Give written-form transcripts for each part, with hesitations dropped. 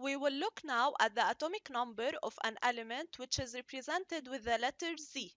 We will look now at the atomic number of an element which is represented with the letter Z.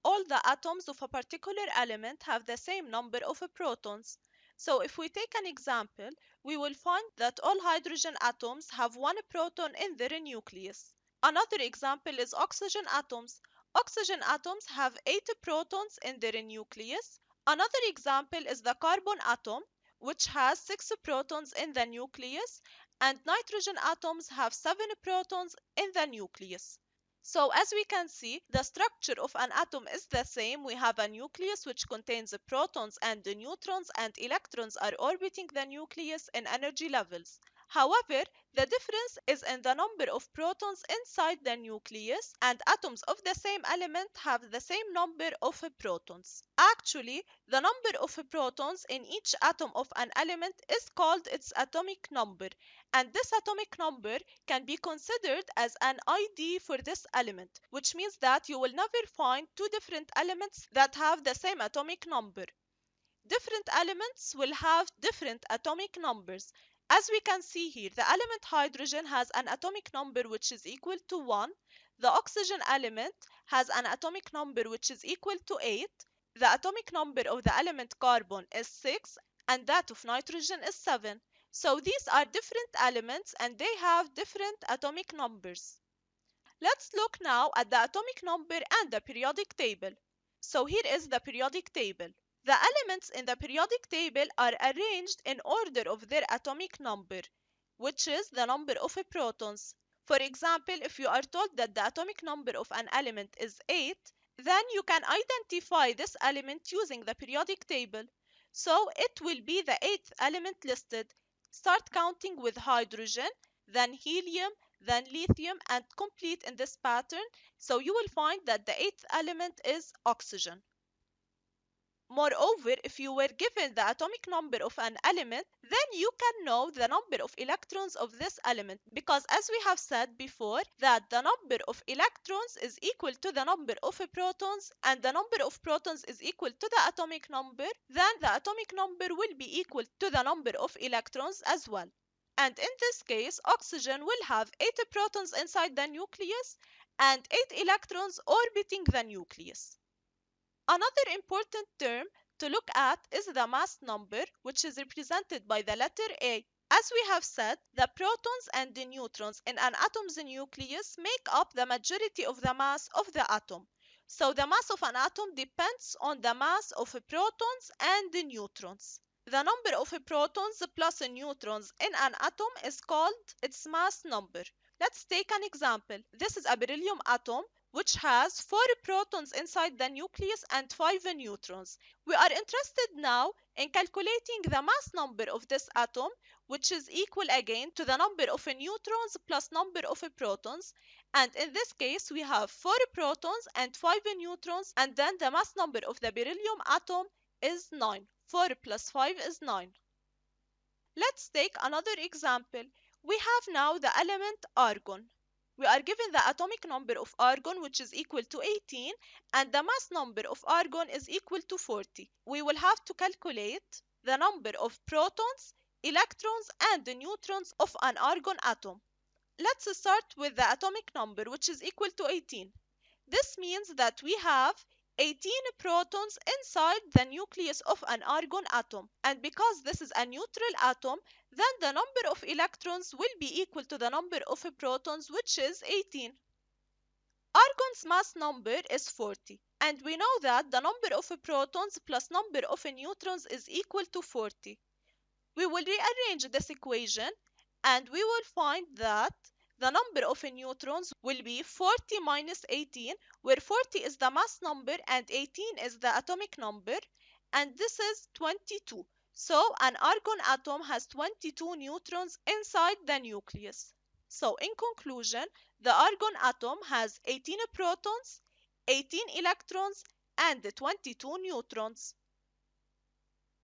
All the atoms of a particular element have the same number of protons. So if we take an example, we will find that all hydrogen atoms have one proton in their nucleus. Another example is oxygen atoms. Oxygen atoms have 8 protons in their nucleus. Another example is the carbon atom, which has 6 protons in the nucleus, and nitrogen atoms have 7 protons in the nucleus. So as we can see, the structure of an atom is the same. We have a nucleus which contains the protons and the neutrons, and electrons are orbiting the nucleus in energy levels. However, the difference is in the number of protons inside the nucleus, and atoms of the same element have the same number of protons. Actually, the number of protons in each atom of an element is called its atomic number, and this atomic number can be considered as an ID for this element, which means that you will never find two different elements that have the same atomic number. Different elements will have different atomic numbers. As we can see here, the element hydrogen has an atomic number which is equal to 1. The oxygen element has an atomic number which is equal to 8. The atomic number of the element carbon is 6, and that of nitrogen is 7. So these are different elements and they have different atomic numbers. Let's look now at the atomic number and the periodic table. So here is the periodic table. The elements in the periodic table are arranged in order of their atomic number, which is the number of protons. For example, if you are told that the atomic number of an element is 8, then you can identify this element using the periodic table. So it will be the 8th element listed. Start counting with hydrogen, then helium, then lithium, and complete in this pattern. So you will find that the 8th element is oxygen. Moreover, if you were given the atomic number of an element, then you can know the number of electrons of this element, because as we have said before, that the number of electrons is equal to the number of protons, and the number of protons is equal to the atomic number, then the atomic number will be equal to the number of electrons as well. And in this case, oxygen will have 8 protons inside the nucleus and 8 electrons orbiting the nucleus. Another important term to look at is the mass number, which is represented by the letter A. As we have said, the protons and the neutrons in an atom's nucleus make up the majority of the mass of the atom. So the mass of an atom depends on the mass of protons and the neutrons. The number of protons plus neutrons in an atom is called its mass number. Let's take an example. This is a beryllium atom which has 4 protons inside the nucleus and 5 neutrons. We are interested now in calculating the mass number of this atom, which is equal again to the number of neutrons plus number of protons. And in this case, we have 4 protons and 5 neutrons, and then the mass number of the beryllium atom is 9. 4 plus 5 is 9. Let's take another example. We have now the element argon. We are given the atomic number of argon, which is equal to 18, and the mass number of argon is equal to 40. We will have to calculate the number of protons, electrons, and the neutrons of an argon atom. Let's start with the atomic number, which is equal to 18. This means that we have 18 protons inside the nucleus of an argon atom. And because this is a neutral atom, then the number of electrons will be equal to the number of protons, which is 18. Argon's mass number is 40. And we know that the number of protons plus number of neutrons is equal to 40. We will rearrange this equation and we will find that the number of neutrons will be 40 minus 18, where 40 is the mass number and 18 is the atomic number, and this is 22. So an argon atom has 22 neutrons inside the nucleus. So in conclusion, the argon atom has 18 protons, 18 electrons, and 22 neutrons.